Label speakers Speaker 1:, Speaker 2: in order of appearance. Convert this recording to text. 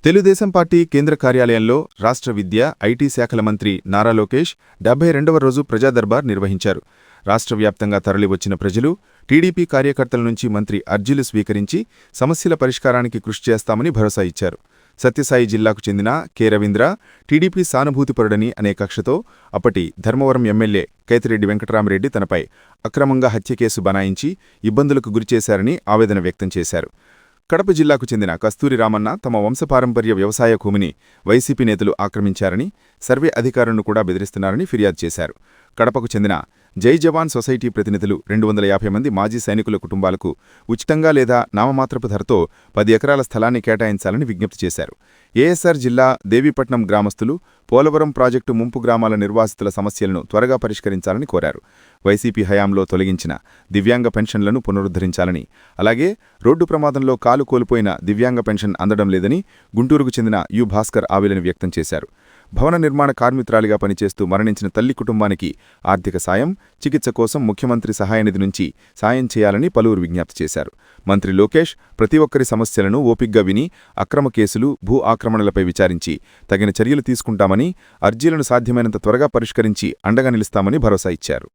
Speaker 1: Telugu Desam party కేంద్ర కార్యాలయంలో రాష్ట్ర విద్య, ఐటీ శాఖల మంత్రి నారా లోకేష్ 72వ రోజు ప్రజాదర్బార్ నిర్వహించారు. రాష్ట్ర వ్యాప్తంగా తరలివచ్చిన ప్రజలు, టీడీపీ కార్యకర్తల నుంచి మంత్రి అర్జీలు స్వీకరించి సమస్యల పరిష్కారానికి కృషి చేస్తామని భరోసా ఇచ్చారు. సత్యసాయి జిల్లాకు చెందిన కె. రవీంద్ర టీడీపీ సానుభూతిపరుడని అనే కక్షతో అప్పటి ధర్మవరం ఎమ్మెల్యే కైతిరెడ్డి వెంకటరామరెడ్డి తనపై అక్రమంగా హత్య కేసు బనాయించి ఇబ్బందులకు గురిచేశారని ఆవేదన వ్యక్తం చేశారు. కడప జిల్లాకు చెందిన కస్తూరి రామన్న తమ వంశపారంపర్య వ్యవసాయ భూమిని వైసీపీ నేతలు ఆక్రమించారని, సర్వే అధికారులను కూడా బెదిరిస్తున్నారని ఫిర్యాదు చేశారు. కడపకు చెందిన జై జవాన్ సొసైటీ ప్రతినిధులు 250 మంది మాజీ సైనికుల కుటుంబాలకు ఉచితంగా లేదా నామమాత్రపు ధరతో 10 ఎకరాల స్థలాన్ని కేటాయించాలని విజ్ఞప్తి చేశారు. ఏఎస్ఆర్ జిల్లా దేవీపట్నం గ్రామస్తులు పోలవరం ప్రాజెక్టు ముంపు గ్రామాల నిర్వాసితుల సమస్యలను త్వరగా పరిష్కరించాలని కోరారు. వైసీపీ హయాంలో తొలగించిన దివ్యాంగ పెన్షన్లను పునరుద్ధరించాలని, అలాగే రోడ్డు ప్రమాదంలో కాలు కోల్పోయిన దివ్యాంగ పెన్షన్ అందడం లేదని గుంటూరుకు చెందిన యు భాస్కర్ ఆవేదన వ్యక్తం చేశారు. భవన నిర్మాణ కార్మికురాలిగా పనిచేస్తూ మరణించిన తల్లి కుటుంబానికి ఆర్థిక సాయం, చికిత్స కోసం ముఖ్యమంత్రి సహాయనిధి నుంచి సాయం చేయాలని పలువురు విజ్ఞప్తి చేశారు. మంత్రి లోకేష్ ప్రతి ఒక్కరి సమస్యలను ఓపిగ్గా విని అక్రమ కేసులు, భూ ఆక్రమణలపై విచారించి తగిన చర్యలు తీసుకుంటామని, అర్జీలను సాధ్యమైనంత త్వరగా పరిష్కరించి అండగా నిలుస్తామని భరోసా ఇచ్చారు.